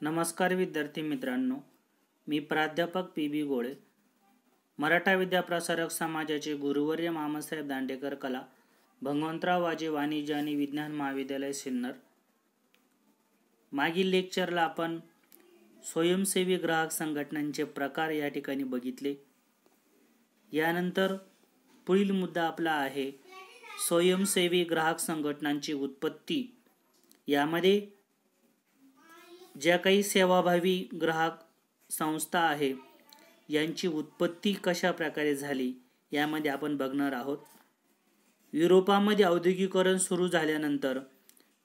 नमस्कार विद्यार्थी मित्रांनो, मी प्राध्यापक पी.बी. गोळे, मराठा विद्याप्रसारक समाजाचे गुरुवर्य मामासाहेब दांडेकर कला, भगवंतराव वाजे वाणिज्य आणि विज्ञान महाविद्यालय सिन्नर. मागील लेक्चरला आपण स्वयंसेवी ग्राहक संघटनांचे प्रकार या ठिकाणी बघितले. यानंतर पुढील मुद्दा आपला आहे स्वयंसेवी ग्राहक संघटनांची उत्पत्ती. यामध्ये ज्या काही सेवाभावी ग्राहक संस्था आहे यांची उत्पत्ती कशा प्रकारे झाली यामध्ये आपण बघणार आहोत. युरोपामध्ये औद्योगिकीकरण सुरू झाल्यानंतर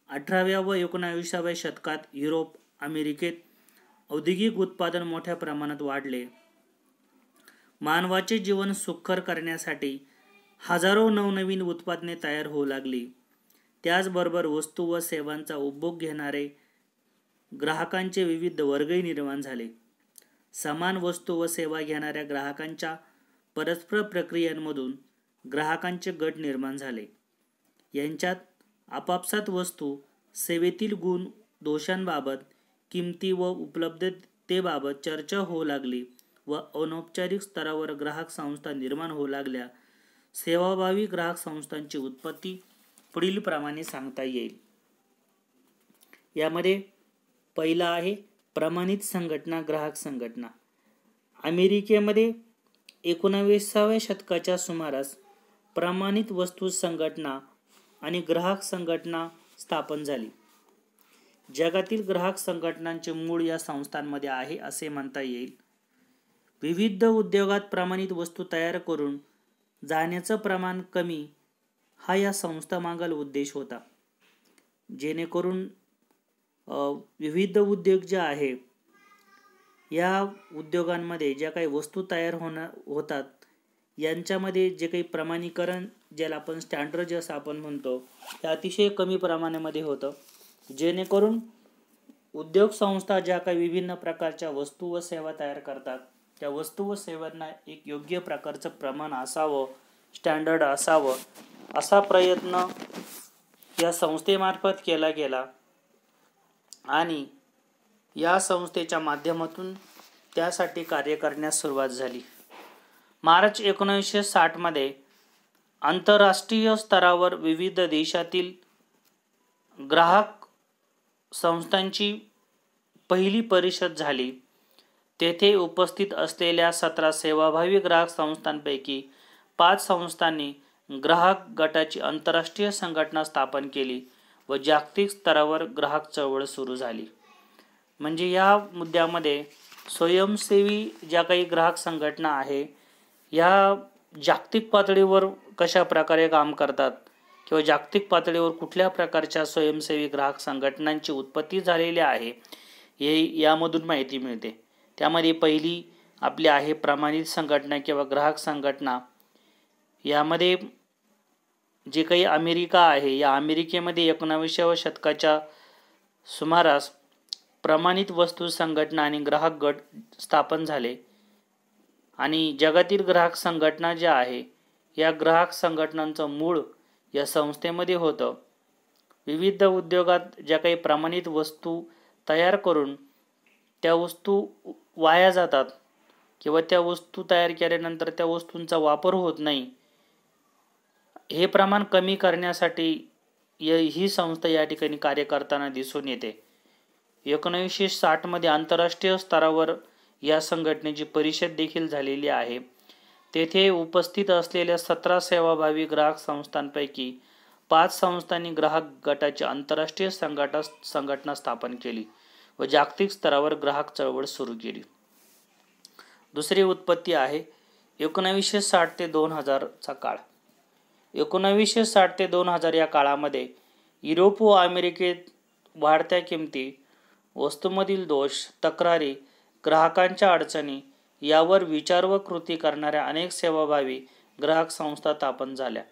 18व्या व 19व्या शतकात युरोप, अमेरिकेत औद्योगिक उत्पादन मोठ्या प्रमाणात वाढले. मानवाचे जीवन सुखकर करण्यासाठी हजारो नवनवीन उत्पादने तयार होऊ लागली. त्याचबरोबर वस्तू व सेवांचा उपभोग घेणारे ग्राहकांचे विविध वर्गही निर्माण झाले. समान वस्तू व सेवा घेणाऱ्या ग्राहकांच्या परस्पर प्रक्रियांमधून ग्राहकांचे गट निर्माण झाले. यांच्यात आपापसात वस्तू सेवेतील गुण दोषांबाबत, किमती व उपलब्धतेबाबत चर्चा होऊ लागली व अनौपचारिक स्तरावर ग्राहक संस्था निर्माण होऊ लागल्या. सेवाभावी ग्राहक संस्थांची उत्पत्ती पुढील प्रमाणे सांगता येईल. यामध्ये पहिला आहे प्रमाणित संघटना ग्राहक संघटना. अमेरिकेमध्ये 19व्या शतकाच्या सुमारास प्रमाणित वस्तू संघटना आणि ग्राहक संघटना स्थापन झाली. जगातील ग्राहक संघटनांचे मूळ या संस्थांमध्ये आहे असे म्हणता येईल. विविध उद्योगात प्रमाणित वस्तू तयार करून जाण्याचं प्रमाण कमी हा या संस्थामागील उद्देश होता. जेणेकरून विविध उद्योग जे आहे या उद्योगांमध्ये ज्या काही वस्तू तयार होतात यांच्यामध्ये जे काही प्रमाणीकरण ज्याला आपण स्टँडर्ड जसं आपण म्हणतो हे अतिशय कमी प्रमाणामध्ये होतं. जेणेकरून उद्योग संस्था ज्या काही विभिन्न प्रकारच्या वस्तू व सेवा तयार करतात त्या वस्तू व सेवांना एक योग्य प्रकारचं प्रमाण असावं, स्टँडर्ड असावं असा प्रयत्न या संस्थेमार्फत केला गेला आणि या संस्थेच्या माध्यमातून त्यासाठी कार्य करण्यास सुरुवात झाली. मार्च 1960 मध्ये आंतरराष्ट्रीय स्तरावर विविध देशातील ग्राहक संस्थांची पहिली परिषद झाली. तेथे उपस्थित असलेल्या 17 सेवाभावी ग्राहक संस्थांपैकी 5 संस्थांनी ग्राहक गटाची आंतरराष्ट्रीय संघटना स्थापन केली व जागतिक स्तरावर ग्राहक चळवळ सुरू झाली. म्हणजे या मुद्द्यामध्ये स्वयंसेवी ज्या काही ग्राहक संघटना आहे या जागतिक पातळीवर कशा प्रकारे काम करतात किंवा जागतिक पातळीवर कुठल्या प्रकारच्या स्वयंसेवी ग्राहक संघटनांची उत्पत्ती झालेली आहे हे यामधून माहिती मिळते. त्यामध्ये पहिली आपली आहे प्रमाणित संघटना किंवा ग्राहक संघटना. यामध्ये जे काही अमेरिका आहे या अमेरिकेमध्ये 19व्या शतकाच्या सुमारास प्रमाणित वस्तू संघटना आणि ग्राहक गट स्थापन झाले आणि जगातील ग्राहक संघटना ज्या आहे या ग्राहक संघटनांचं मूळ या संस्थेमध्ये होतं. विविध उद्योगात ज्या काही प्रमाणित वस्तू तयार करून त्या वस्तू वाया जातात किंवा त्या वस्तू तयार केल्यानंतर त्या वस्तूंचा वापर होत नाही, हे प्रमाण कमी करण्यासाठी ही संस्था या ठिकाणी कार्य करताना दिसून येते. 1960 मध्ये आंतरराष्ट्रीय स्तरावर या संघटनेची परिषद देखील झालेली आहे. तेथे उपस्थित असलेल्या 17 सेवाभावी ग्राहक संस्थांपैकी 5 संस्थांनी ग्राहक गटाची आंतरराष्ट्रीय संघटना स्थापन केली व जागतिक स्तरावर ग्राहक चळवळ सुरू केली. दुसरी उत्पत्ती आहे 1960 ते 2000 चा काळ. 1960 ते 2000 या काळामध्ये युरोप व अमेरिकेत वाढत्या किमती, वस्तूमधील दोष, तक्रारी, ग्राहकांच्या अडचणी यावर विचार व कृती करणाऱ्या अनेक सेवाभावी ग्राहक संस्था स्थापन झाल्या.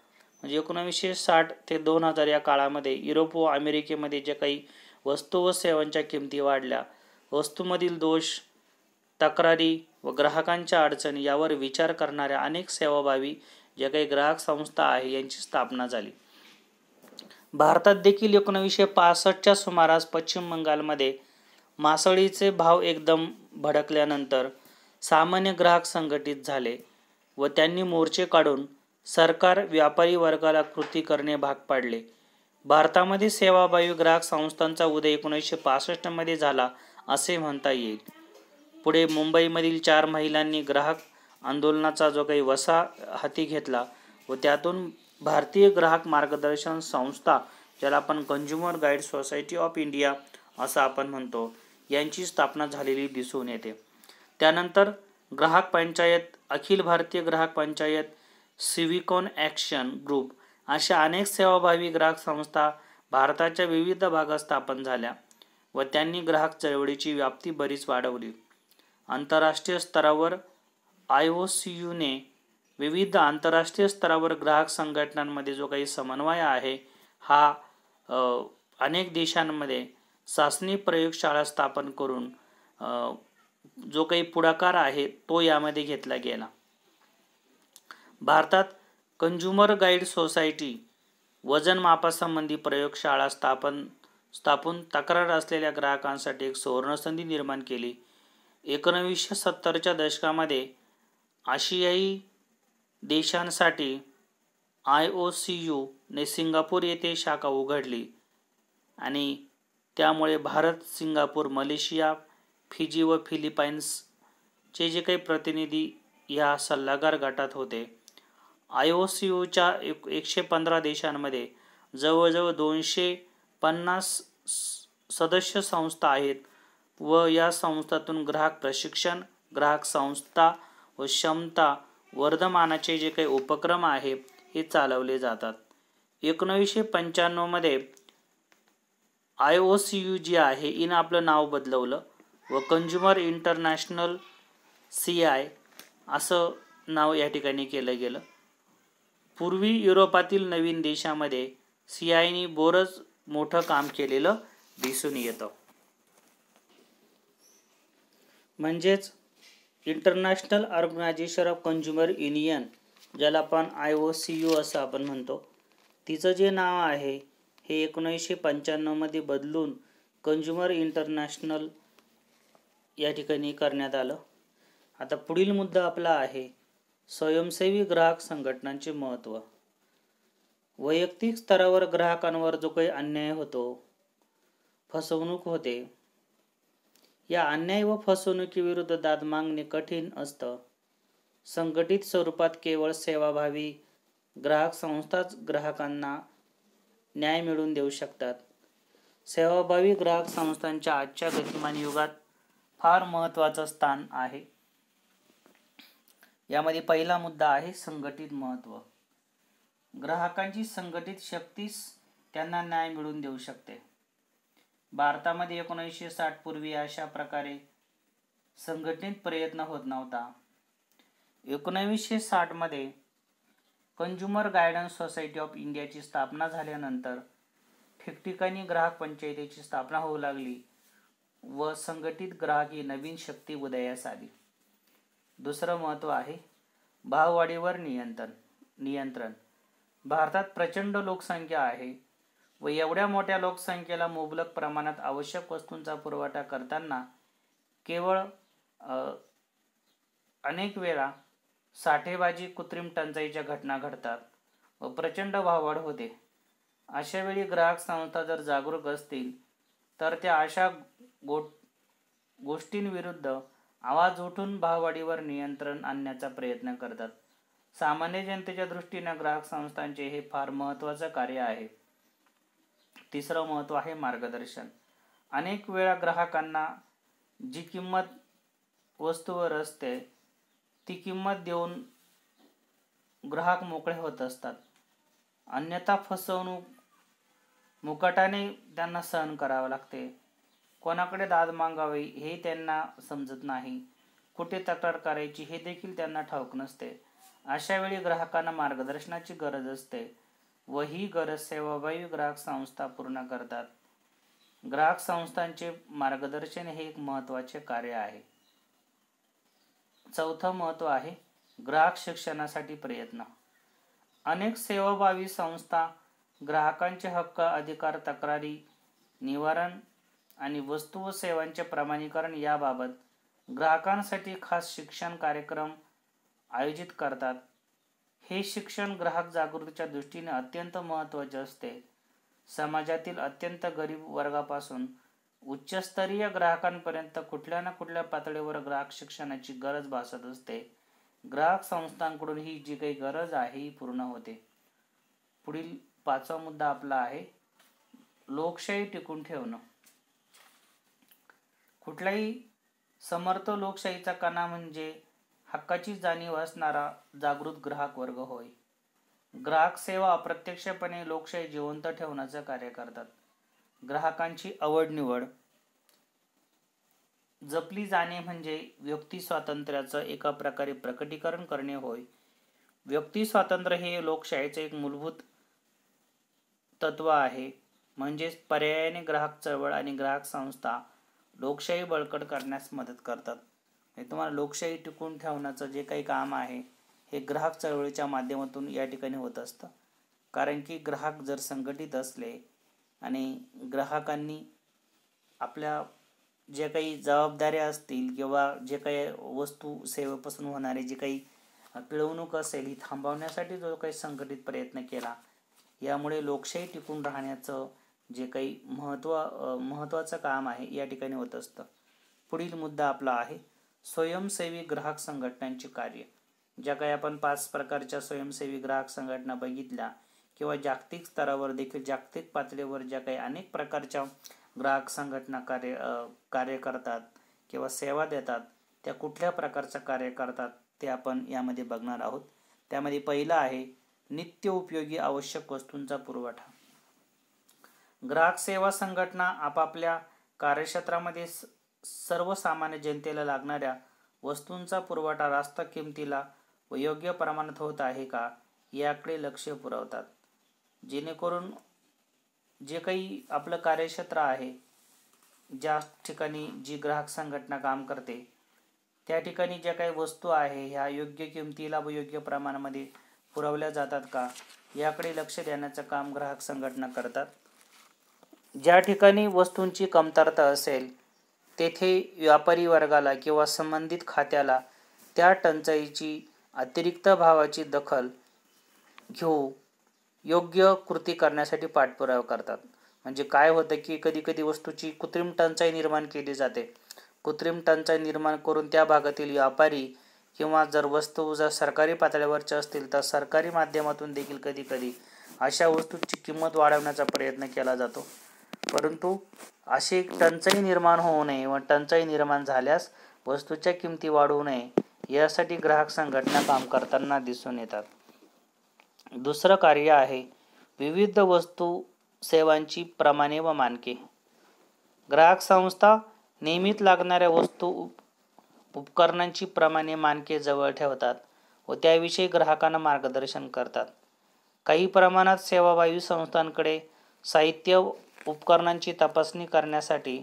म्हणजे 1960 ते 2000 या काळामध्ये युरोप व अमेरिकेमध्ये जे काही वस्तू व सेवांच्या किमती वाढल्या, वस्तूमधील दोष, तक्रारी व ग्राहकांच्या अडचणी यावर विचार करणाऱ्या अनेक सेवाभावी ज्या काही ग्राहक संस्था आहे यांची स्थापना झाली. भारतात देखील 1965च्या सुमारास पश्चिम बंगालमध्ये मासळीचे भाव एकदम भडकल्यानंतर सामान्य ग्राहक संघटित झाले व त्यांनी मोर्चे काढून सरकार व्यापारी वर्गाला कृती करणे भाग पाडले. भारतामध्ये सेवाभावी ग्राहक संस्थांचा उदय 1965 मध्ये झाला असे म्हणता येईल. पुढे मुंबईमधील 4 महिलांनी ग्राहक आंदोलनाचा जो काही वसा हाती घेतला व त्यातून भारतीय ग्राहक मार्गदर्शन संस्था, ज्याला आपण consumer guide society of India असं आपण म्हणतो, यांची स्थापना झालेली दिसून येते. त्यानंतर ग्राहक पंचायत, अखिल भारतीय ग्राहक पंचायत, सिव्हिकॉन ॲक्शन ग्रुप अशा अनेक सेवाभावी ग्राहक संस्था भारताच्या विविध भागात स्थापन झाल्या व त्यांनी ग्राहक चळवळीची व्याप्ती बरीच वाढवली. आंतरराष्ट्रीय स्तरावर IOCUने विविध आंतरराष्ट्रीय स्तरावर ग्राहक संघटनांमध्ये जो काही समन्वय आहे हा अनेक देशांमध्ये चाचणी प्रयोगशाळा स्थापन करून जो काही पुढाकार आहे तो यामध्ये घेतला गेला. भारतात कंझ्युमर गाईड सोसायटी वजन मापासंबंधी प्रयोगशाळा स्थापून तक्रार असलेल्या ग्राहकांसाठी एक सुवर्णसंधी निर्माण केली. 1970च्या दशकामध्ये आशियाई देशांसाठी IOCU ने सिंगापूर येथे शाखा उघडली आणि त्यामुळे भारत, सिंगापूर, मलेशिया, फिजी व फिलिपाईन्सचे जे काही प्रतिनिधी या सल्लागार गटात होते. IOCUच्या 115 देशांमध्ये जवळजवळ 250 सदस्य संस्था आहेत व या संस्थांतून ग्राहक प्रशिक्षण, ग्राहक संस्था व क्षमता वर्धमानाचे जे काही उपक्रम आहे हे चालवले जातात. 1995 मध्ये IOCU जी आहे हिनं आपलं नाव बदलवलं व कंझ्युमर इंटरनॅशनल CI असं नाव या ठिकाणी केलं गेलं. पूर्वी युरोपातील नवीन देशामध्ये CIने बरंच मोठं काम केलेलं दिसून येतं. म्हणजेच international organisation of consumer union, ज्याला आपण IOCU असं आपण म्हणतो, तिचं जे नाव आहे हे 1995 मध्ये बदलून कंझ्युमर इंटरनॅशनल या ठिकाणी करण्यात आलं. आता पुढील मुद्दा आपला आहे स्वयंसेवी ग्राहक संघटनांचे महत्त्व. वैयक्तिक स्तरावर ग्राहकांवर जो काही अन्याय होतो, फसवणूक होते, या अन्याय व फसवणुकीविरुद्ध दाद मागणे कठीण असतं. संघटित स्वरूपात केवळ सेवाभावी ग्राहक संस्थाच ग्राहकांना न्याय मिळवून देऊ शकतात. सेवाभावी ग्राहक संस्थांच्या आजच्या गतिमान युगात फार महत्त्वाचं स्थान आहे. यामध्ये पहिला मुद्दा आहे संघटित महत्त्व. ग्राहकांची संघटित शक्तीच त्यांना न्याय मिळवून देऊ शकते. भारतामध्ये 1960 पूर्वी अशा प्रकारे संघटित प्रयत्न होत नव्हता. 1960 मध्ये कंझ्युमर गायडन्स सोसायटी ऑफ इंडियाची स्थापना झाल्यानंतर ठिकठिकाणी ग्राहक पंचायतीची स्थापना होऊ लागली व संघटित ग्राहक ही नवीन शक्ती उदयास आली. दुसरं महत्त्व आहे भाववाढीवर नियंत्रण. भारतात प्रचंड लोकसंख्या आहे व एवढ्या मोठ्या लोकसंख्येला मुबलक प्रमाणात आवश्यक वस्तूंचा पुरवठा करताना केवळ अनेक वेळा साठेबाजी, कृत्रिम टंचाईच्या घटना घडतात व प्रचंड भाववाढ होते. अशा वेळी ग्राहक संस्था जर जागरूक असतील तर त्या अशा गोष्टींविरुद्ध आवाज उठून भाववाढीवर नियंत्रण आणण्याचा प्रयत्न करतात. सामान्य जनतेच्या दृष्टीने ग्राहक संस्थांचे हे फार महत्त्वाचं कार्य आहे. तिसरं महत्त्व आहे मार्गदर्शन. अनेक वेळा ग्राहकांना जी किंमत वस्तूवर असते ती किंमत देऊन ग्राहक मोकळे होत असतात. अन्यथा फसवणूक मुकाट्याने त्यांना सहन करावं लागते. कोणाकडे दाद मागावी हे त्यांना समजत नाही. कुठे तक्रार करायची हे देखील त्यांना ठाऊक नसते. अशा वेळी ग्राहकांना मार्गदर्शनाची गरज असते व ही गरज सेवाभावी ग्राहक संस्था पूर्ण करतात. ग्राहक संस्थांचे मार्गदर्शन हे एक महत्त्वाचे कार्य आहे. चौथं महत्त्व आहे ग्राहक शिक्षणासाठी प्रयत्न. अनेक सेवाभावी संस्था ग्राहकांचे हक्क, अधिकार, तक्रारी निवारण आणि वस्तू व सेवांचे प्रमाणीकरण याबाबत ग्राहकांसाठी खास शिक्षण कार्यक्रम आयोजित करतात. हे शिक्षण ग्राहक जागृतीच्या दृष्टीने अत्यंत महत्त्वाचे असते. समाजातील अत्यंत गरीब वर्गापासून उच्चस्तरीय ग्राहकांपर्यंत कुठल्या ना कुठल्या पातळीवर ग्राहक शिक्षणाची गरज भासत असते. ग्राहक संस्थांकडून ही जी काही गरज आहे ही पूर्ण होते. पुढील 5वा मुद्दा आपला आहे लोकशाही टिकून ठेवणं. कुठल्याही समर्थ लोकशाहीचा कणा म्हणजे हक्काची जाणीव असणारा जागृत ग्राहक वर्ग होय. ग्राहक सेवा अप्रत्यक्षपणे लोकशाही जिवंत ठेवण्याचं कार्य करतात. ग्राहकांची आवड निवड जपली जाणे म्हणजे व्यक्ती स्वातंत्र्याचं एका प्रकारे प्रकटीकरण करणे होय. व्यक्ती स्वातंत्र्य हे लोकशाहीचे एक मूलभूत तत्व आहे. म्हणजेच पर्यायाने ग्राहक चळवळ आणि ग्राहक संस्था लोकशाही बळकट करण्यास मदत करतात. तुम्हाला लोकशाही टिकून ठेवण्याचं जे काही काम आहे हे ग्राहक चळवळीच्या माध्यमातून या ठिकाणी होत असतं. कारण की ग्राहक जर संघटित असले आणि ग्राहकांनी आपल्या जे काही जबाबदाऱ्या असतील किंवा जे काही वस्तू सेवेपासून होणारे जे काही पिळवणूक असेल ही थांबवण्यासाठी जो काही संघटित प्रयत्न केला, यामुळे लोकशाही टिकून राहण्याचं जे काही महत्त्वाचं काम आहे या ठिकाणी होत असतं. पुढील मुद्दा आपला आहे स्वयंसेवी ग्राहक संघटनांचे कार्य. ज्या काही आपण 5 प्रकारच्या स्वयंसेवी ग्राहक संघटना बघितल्या किंवा जागतिक स्तरावर देखील जागतिक पातळीवर ज्या काही अनेक प्रकारच्या ग्राहक संघटना कार्य करतात किंवा सेवा देतात, त्या कुठल्या प्रकारचं कार्य करतात ते आपण यामध्ये बघणार आहोत. त्यामध्ये पहिलं आहे नित्य उपयोगी आवश्यक वस्तूंचा पुरवठा. ग्राहक सेवा संघटना आपापल्या कार्यक्षेत्रामध्ये सर्वसामान्य जनतेला लागणाऱ्या वस्तूंचा पुरवठा रास्त किमतीला व योग्य प्रमाणात होत आहे का याकडे लक्ष पुरवतात. जेणेकरून जे काही आपलं कार्यक्षेत्र आहे, ज्या ठिकाणी जी ग्राहक संघटना काम करते त्या ठिकाणी ज्या काही वस्तू आहे ह्या योग्य किमतीला व योग्य प्रमाणामध्ये पुरवल्या जातात का याकडे लक्ष देण्याचं काम ग्राहक संघटना करतात. ज्या ठिकाणी वस्तूंची कमतरता असेल तेथे व्यापारी वर्गाला किंवा संबंधित खात्याला त्या टंचाईची अतिरिक्त भावाची दखल घेऊ योग्य कृती करण्यासाठी पाठपुरावा करतात. म्हणजे काय होतं की कधी वस्तूची कृत्रिम टंचाई निर्माण केली जाते. कृत्रिम टंचाई निर्माण करून त्या भागातील व्यापारी किंवा जर वस्तू जर सरकारी पातळीवरच्या असतील तर सरकारी माध्यमातून देखील कधी अशा वस्तूची किंमत वाढवण्याचा प्रयत्न केला जातो. परंतु अशी टंचाई निर्माण होऊ नये व टंचाई निर्माण झाल्यास वस्तूच्या किमती वाढवू नये यासाठी ग्राहक संघटना काम करताना दिसून येतात. दुसरं कार्य आहे विविध वस्तू सेवांची प्रमाणे व मानके. ग्राहक संस्था नेहमीच लागणाऱ्या वस्तू उपकरणांची प्रमाणे मानके जवळ ठेवतात व त्याविषयी ग्राहकांना मार्गदर्शन करतात. काही प्रमाणात सेवाभावी संस्थांकडे साहित्य उपकरणांची तपासणी करण्यासाठी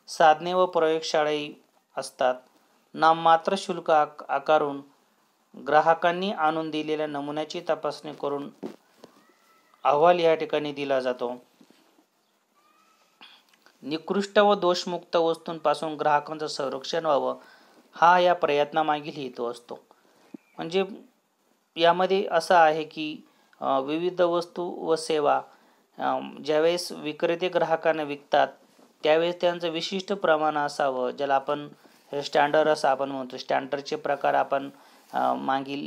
साधने व प्रयोगशाळाही असतात. नाममात्र शुल्क आकारून ग्राहकांनी आणून दिलेल्या नमुन्याची तपासणी करून अहवाल या ठिकाणी दिला जातो. निकृष्ट व दोषमुक्त वस्तूंपासून ग्राहकांचं संरक्षण व्हावं हा या प्रयत्नामागील हेतू असतो. म्हणजे यामध्ये असं आहे की विविध वस्तू व सेवा ज्यावेळेस विक्रेते ग्राहकांना विकतात त्यावेळेस त्यांचं विशिष्ट प्रमाण असावं, ज्याला आपण स्टँडर्ड असं आपण म्हणतो. स्टँडर्डचे प्रकार आपण मागील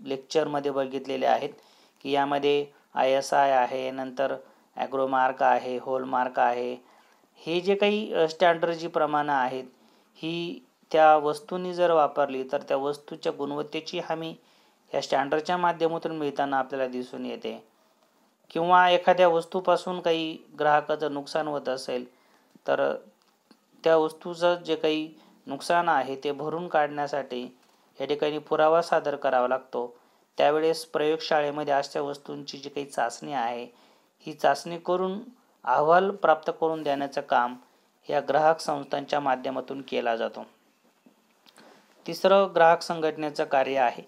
लेक्चरमध्ये बघितलेले आहेत की यामध्ये ISI आहे, नंतर ॲग्रोमार्क आहे, हॉलमार्क आहे. हे जे काही स्टँडर्ड जी प्रमाणं आहेत ही त्या वस्तूंनी जर वापरली तर त्या वस्तूच्या गुणवत्तेची हमी या स्टँडर्डच्या माध्यमातून मिळताना आपल्याला दिसून येते. किंवा एखाद्या वस्तूपासून काही ग्राहकाचं नुकसान होत असेल तर त्या वस्तूचं जे काही नुकसान आहे ते भरून काढण्यासाठी या ठिकाणी पुरावा सादर करावा लागतो. त्यावेळेस प्रयोगशाळेमध्ये अशा वस्तूंची जी काही चाचणी आहे ही चाचणी करून अहवाल प्राप्त करून देण्याचं काम या ग्राहक संस्थांच्या माध्यमातून केला जातो. तिसरं ग्राहक संघटनेचं कार्य आहे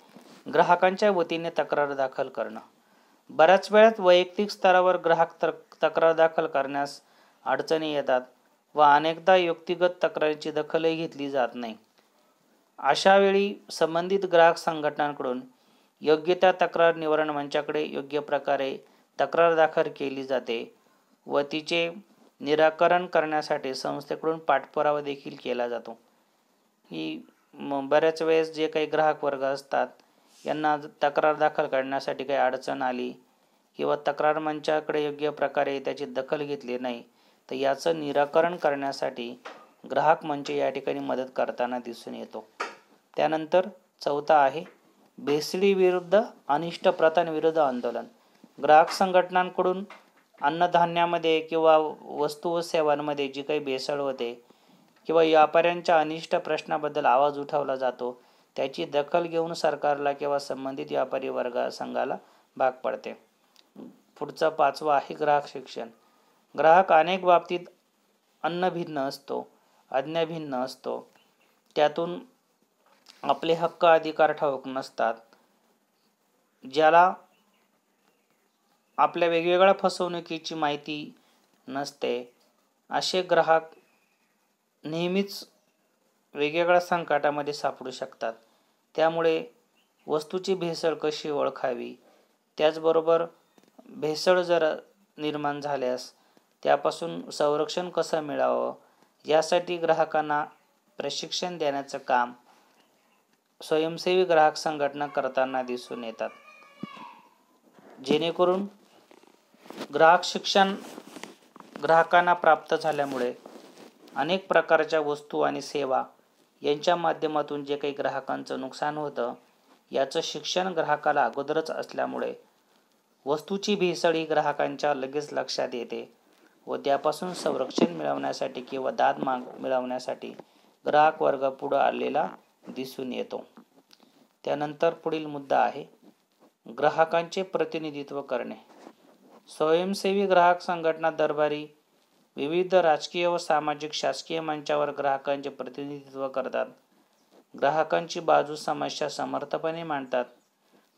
ग्राहकांच्या वतीने तक्रार दाखल करणं. बऱ्याच वेळात वैयक्तिक स्तरावर ग्राहक तक्रार दाखल करण्यास अडचणी येतात व अनेकदा व्यक्तिगत तक्रारीची दखलही घेतली जात नाही. अशा वेळी संबंधित ग्राहक संघटनांकडून योग्य त्या तक्रार निवारण मंचाकडे योग्य प्रकारे तक्रार दाखल केली जाते व तिचे निराकरण करण्यासाठी संस्थेकडून पाठपुरावा देखील केला जातो. ही बऱ्याच वेळेस जे काही ग्राहक वर्ग असतात यांना तक्रार दाखल करण्यासाठी काही अडचण आली किंवा तक्रार मंचाकडे योग्य प्रकारे त्याची दखल घेतली नाही तर याचं निराकरण करण्यासाठी ग्राहक मंच या ठिकाणी मदत करताना दिसून येतो. त्यानंतर चौथा आहे भेसळी विरुद्ध अनिष्ट प्रथांविरुद्ध आंदोलन. ग्राहक संघटनांकडून अन्नधान्यामध्ये किंवा वस्तू व सेवांमध्ये जी काही भेसळ होते किंवा व्यापाऱ्यांच्या अनिष्ट प्रश्नाबद्दल आवाज उठवला जातो त्याची दखल घेऊन सरकारला किंवा संबंधित व्यापारी वर्ग संघाला भाग पडते. पुढचा पाचवा आहे ग्राहक शिक्षण. ग्राहक अनेक बाबतीत अन्नभिन्न असतो, आज्ञाभिन्न असतो. त्यातून आपले हक्क अधिकार ठाऊक नसतात. ज्याला आपल्या वेगवेगळ्या फसवणुकीची माहिती नसते असे ग्राहक नेहमीच वेगवेगळ्या संकटामध्ये सापडू शकतात. त्यामुळे वस्तूची भेसळ कशी ओळखावी, त्याचबरोबर भेसळ जर निर्माण झाल्यास त्यापासून संरक्षण कसं मिळावं यासाठी ग्राहकांना प्रशिक्षण देण्याचं काम स्वयंसेवी ग्राहक संघटना करताना दिसून येतात. जेणेकरून ग्राहक शिक्षण ग्राहकांना प्राप्त झाल्यामुळे अनेक प्रकारच्या वस्तू आणि सेवा यांच्या माध्यमातून जे काही ग्राहकांचं नुकसान होतं याचं शिक्षण ग्राहकाला अगोदरच असल्यामुळे वस्तूची भेसळ ही ग्राहकांच्या लगेच लक्षात येते व त्यापासून संरक्षण मिळवण्यासाठी किंवा दाद मिळवण्यासाठी ग्राहक वर्ग पुढे आलेला दिसून येतो. त्यानंतर पुढील मुद्दा आहे ग्राहकांचे प्रतिनिधित्व करणे. स्वयंसेवी ग्राहक संघटना दरबारी विविध राजकीय व सामाजिक शासकीय मंचावर ग्राहकांचे प्रतिनिधित्व करतात. ग्राहकांची बाजू समस्या समर्थपणे मांडतात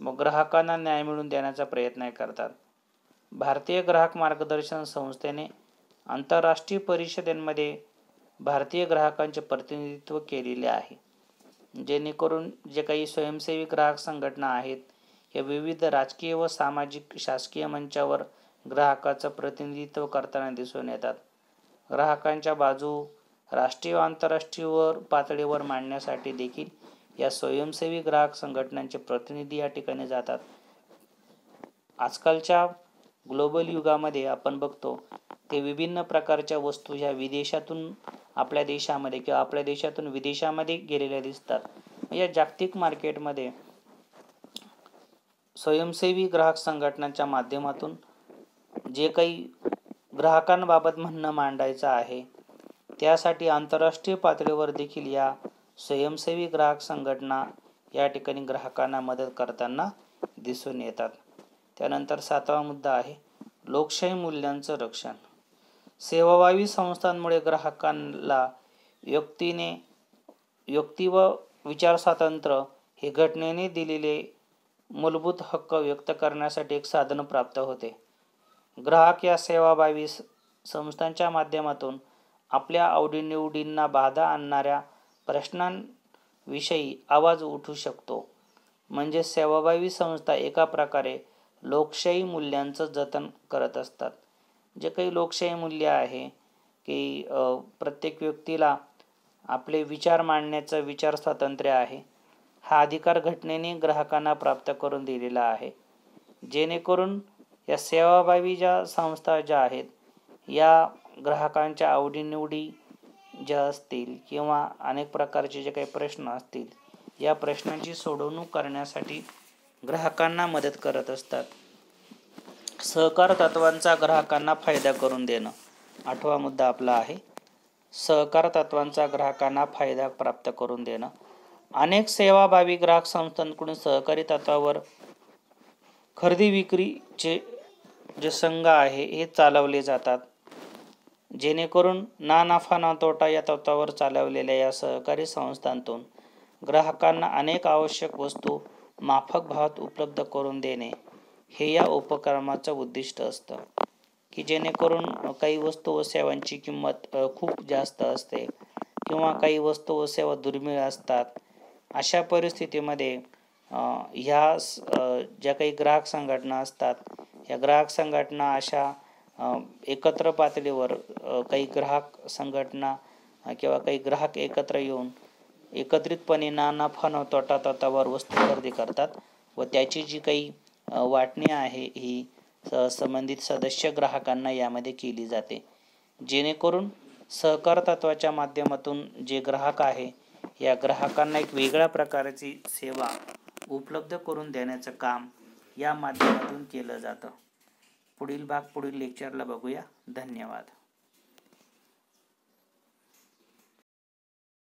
व ग्राहकांना न्याय मिळवून देण्याचा प्रयत्न करतात. भारतीय ग्राहक मार्गदर्शन संस्थेने आंतरराष्ट्रीय परिषदेमध्ये भारतीय ग्राहकांचे प्रतिनिधित्व केलेले आहे. जेणेकरून जे काही स्वयंसेवी ग्राहक संघटना आहेत या विविध राजकीय व सामाजिक शासकीय मंचावर ग्राहकाचं प्रतिनिधित्व करताना दिसून येतात. ग्राहकांच्या बाजू राष्ट्रीय व आंतरराष्ट्रीय पातळीवर मांडण्यासाठी देखील या स्वयंसेवी ग्राहक संघटनांचे प्रतिनिधी या ठिकाणी जातात. आजकालच्या ग्लोबल युगामध्ये आपण बघतो ते विभिन्न प्रकारच्या वस्तू ह्या विदेशातून आपल्या देशामध्ये किंवा आपल्या देशातून विदेशामध्ये गेलेल्या दिसतात. या जागतिक मार्केटमध्ये स्वयंसेवी ग्राहक संघटनांच्या माध्यमातून जे काही ग्राहकांबाबत म्हणणं मांडायचं आहे त्यासाठी आंतरराष्ट्रीय पातळीवर देखील या स्वयंसेवी ग्राहक संघटना या ठिकाणी ग्राहकांना मदत करताना दिसून येतात. त्यानंतर सातवा मुद्दा आहे लोकशाही मूल्यांचं रक्षण. सेवाभावी संस्थांमुळे ग्राहकांना व्यक्ती व विचार स्वातंत्र्य हे घटनेने दिलेले मूलभूत हक्क व्यक्त करण्यासाठी एक साधन प्राप्त होते. ग्राहक या सेवाभावी संस्थांच्या माध्यमातून आपल्या आवडीनिवडींना बाधा आणणाऱ्या प्रश्नांविषयी आवाज उठवू शकतो. म्हणजे सेवाभावी संस्था एका प्रकारे लोकशाही मूल्यांचं जतन करत असतात. जे काही लोकशाही मूल्य आहे की प्रत्येक व्यक्तीला आपले विचार मांडण्याचं विचार स्वातंत्र्य आहे, हा अधिकार घटनेने ग्राहकांना प्राप्त करून दिलेला आहे. जेणेकरून या सेवाभावी ज्या संस्था ज्या आहेत या ग्राहकांच्या आवडीनिवडी ज्या असतील किंवा अनेक प्रकारचे जे काही प्रश्न असतील या प्रश्नांची सोडवणूक करण्यासाठी ग्राहकांना मदत करत असतात. सहकार तत्वांचा ग्राहकांना फायदा करून देणं. आठवा मुद्दा आपला आहे सहकार तत्वांचा ग्राहकांना फायदा प्राप्त करून देणं. अनेक सेवाभावी ग्राहक संस्थांकडून सहकारी तत्वावर खरेदी विक्रीचे जे संघ आहे हे चालवले जातात. जेणेकरून ना नफा ना तोटा या तत्वावर चालवलेल्या या सहकारी संस्थांतून ग्राहकांना अनेक आवश्यक वस्तू माफक भावात उपलब्ध करून देणे हे या उपक्रमाचं उद्दिष्ट असतं. की जेणेकरून काही वस्तू व सेवांची किंमत खूप जास्त असते किंवा काही वस्तू व सेवा दुर्मिळ असतात. अशा परिस्थितीमध्ये ज्या काही ग्राहक संघटना असतात, या ग्राहक संघटना अशा एकत्र पातळीवर काही ग्राहक संघटना किंवा काही ग्राहक एकत्र येऊन एकत्रितपणे ना नफा न तोटा तत्त्वावर वस्तू खरेदी करतात व त्याची जी काही वाटणी आहे ही संबंधित सदस्य ग्राहकांना यामध्ये केली जाते, जेणेकरून सहकार तत्त्वाच्या माध्यमातून जे ग्राहक आहे या ग्राहकांना एक वेगळ्या प्रकारची सेवा उपलब्ध करून देण्याचं काम या माध्यमातून केलं जातं. पुढील लेक्चरला बघूया. धन्यवाद.